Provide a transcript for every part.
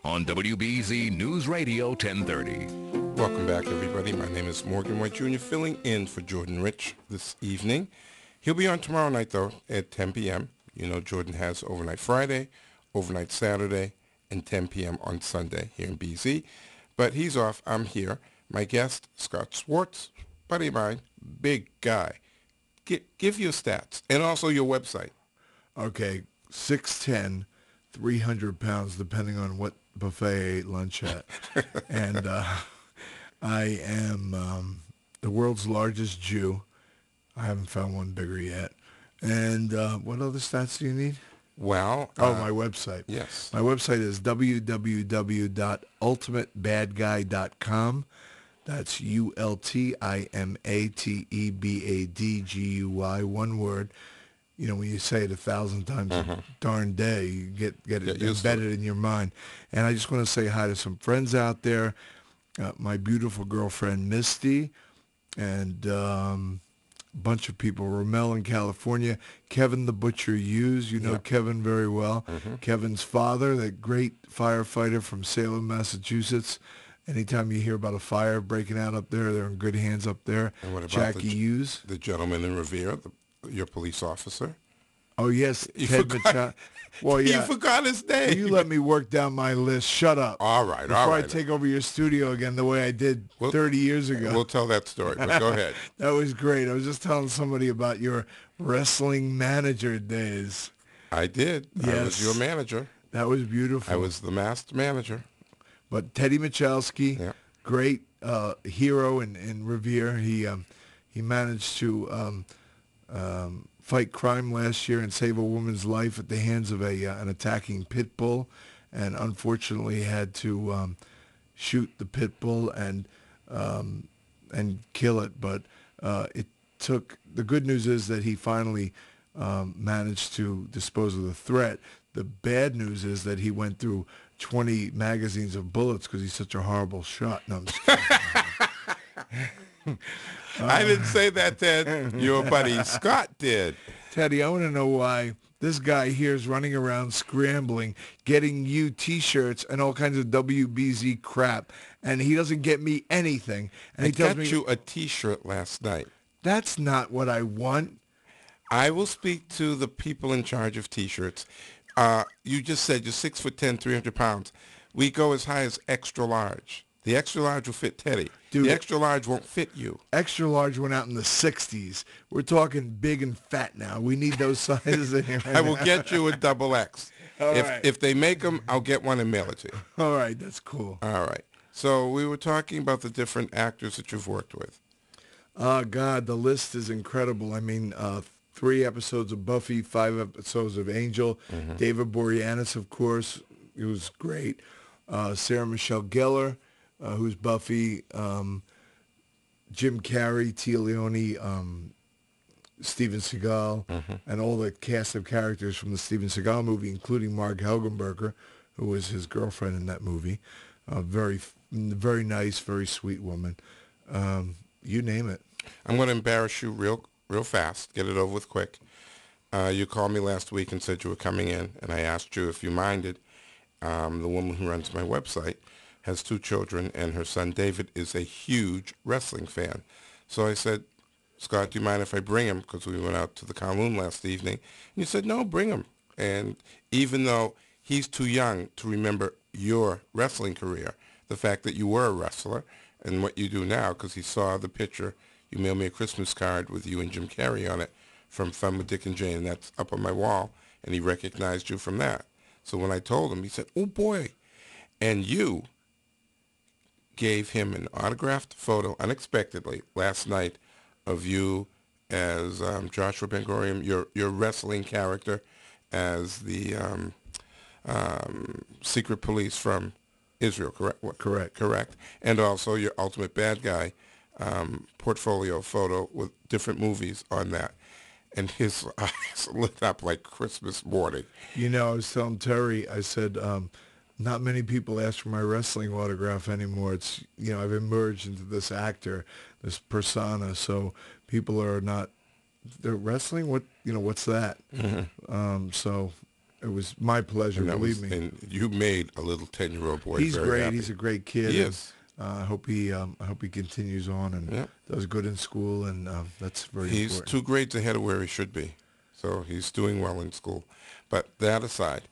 on WBZ News Radio 1030. Welcome back, everybody. My name is Morgan White Jr., filling in for Jordan Rich this evening. He'll be on tomorrow night, though, at 10 p.m. You know, Jordan has overnight Friday, overnight Saturday, and 10 p.m. on Sunday here in BZ. But he's off. I'm here. My guest, Scott Schwartz, buddy of mine, big guy. Give your stats and also your website. Okay, 6'10", 300 pounds, depending on what buffet I ate lunch at. And I am the world's largest Jew. I haven't found one bigger yet. And what other stats do you need? Well, my website. Yes. My website is www.ultimatebadguy.com. That's ULTIMATEBADGUY, one word. You know, when you say it 1,000 times a darn day, you get it embedded in your mind. And I just want to say hi to some friends out there. My beautiful girlfriend, Misty, and a bunch of people. Rommel in California. Kevin the Butcher Hughes. You know Kevin very well. Kevin's father, that great firefighter from Salem, Massachusetts. Anytime you hear about a fire breaking out up there, they're in good hands up there. And what about Jackie Hughes? The gentleman in Revere, your police officer? Oh, yes, Ted Machado. Well, yeah. You forgot his name. Will you let me work down my list? Shut up. All right, Before I take over your studio again the way I did 30 years ago. We'll tell that story, but go ahead. That was great. I was just telling somebody about your wrestling manager days. I did. Yes. I was your manager. That was beautiful. I was the masked manager. But Teddy Michalski, great hero in Revere. He managed to fight crime last year and save a woman's life at the hands of an attacking pit bull, and unfortunately had to shoot the pit bull and kill it. But it took. The good news is that he finally managed to dispose of the threat. The bad news is that he went through 20 magazines of bullets because he's such a horrible shot. No, I'm just kidding. I didn't say that, Ted. Your buddy Scott did. Teddy, I want to know why this guy here is running around scrambling, getting you T-shirts and all kinds of WBZ crap, and he doesn't get me anything. And I he tells got me you a T-shirt last night. That's not what I want. I will speak to the people in charge of T-shirts. You just said you're 6'10", 300 pounds. We go as high as extra large. The extra large will fit Teddy. Dude, the extra large won't fit you. Extra large went out in the 60s. We're talking big and fat now. We need those sizes in here. I will get you a double X. Right. If they make them, I'll get one and mail it to you. All right, that's cool. All right. So we were talking about the different actors that you've worked with. God, the list is incredible. I mean, 3 episodes of Buffy, 5 episodes of Angel. David Boreanaz, of course, he was great. Sarah Michelle Gellar, who's Buffy. Jim Carrey, Tia Leone, Steven Seagal, and all the cast of characters from the Steven Seagal movie, including Marg Helgenberger, who was his girlfriend in that movie. Very, very nice, very sweet woman. You name it. I'm going to embarrass you real fast, get it over with quick. You called me last week and said you were coming in, and I asked you if you minded. The woman who runs my website has 2 children, and her son David is a huge wrestling fan. So I said, Scott, do you mind if I bring him? Because we went out to the Kowloon last evening. And you said, no, bring him. And even though he's too young to remember your wrestling career, the fact that you were a wrestler and what you do now, because he saw the picture, you mailed me a Christmas card with you and Jim Carrey on it from Fun with Dick and Jane, and that's up on my wall, and he recognized you from that. So when I told him, he said, oh, boy. And you gave him an autographed photo unexpectedly last night of you as Joshua Ben-Gurion, your wrestling character as the secret police from Israel, correct? Correct. And also your Ultimate Bad Guy portfolio photo with different movies on that. And his eyes lit up like Christmas morning. You know, I was telling Terry, I said, not many people ask for my wrestling autograph anymore. It's, you know, I've emerged into this actor, this persona. So people are not, they're wrestling? What's that? So it was my pleasure, believe me. And you made a little 10-year-old boy He's very great. happy. He's a great kid. He is. I hope he continues on and does good in school, and that's very important. He's 2 grades ahead of where he should be, so he's doing well in school. But that aside,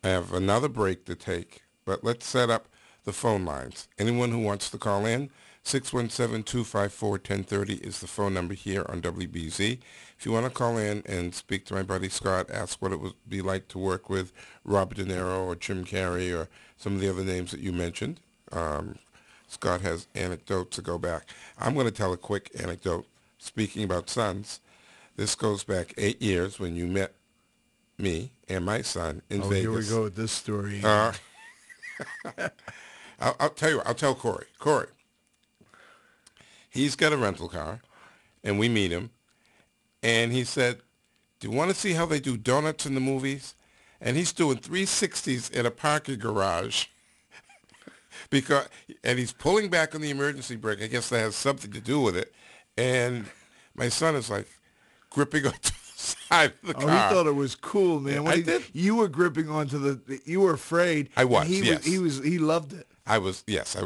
I have another break to take, but let's set up the phone lines. Anyone who wants to call in, 617-254-1030 is the phone number here on WBZ. If you want to call in and speak to my buddy Scott, ask what it would be like to work with Robert De Niro or Jim Carrey or some of the other names that you mentioned. Scott has anecdotes to go back. I'm going to tell a quick anecdote. Speaking about sons, this goes back 8 years when you met me and my son in Vegas. Here we go with this story. I'll tell you. I'll tell Corey. Corey, he's got a rental car, and we meet him, and he said, "Do you want to see how they do donuts in the movies?" And he's doing 360s in a parking garage, and he's pulling back on the emergency brake. I guess that has something to do with it. And my son is like gripping onto the side of the car. Oh, he thought it was cool, man. Yeah, I did. You were gripping onto you were afraid. I was, He yes. He loved it. I was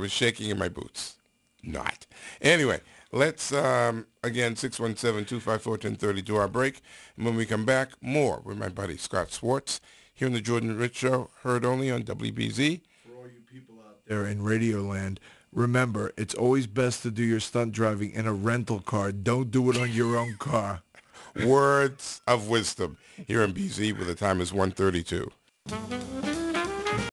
shaking in my boots. Not. Anyway, let's, again, 617-254-1030, do our break. And when we come back, more with my buddy Scott Schwartz here in the Jordan Rich Show, heard only on WBZ. For all you people out there in Radio Land, remember, it's always best to do your stunt driving in a rental car. Don't do it on your own car. Words of wisdom here in BZ, where the time is 1:32.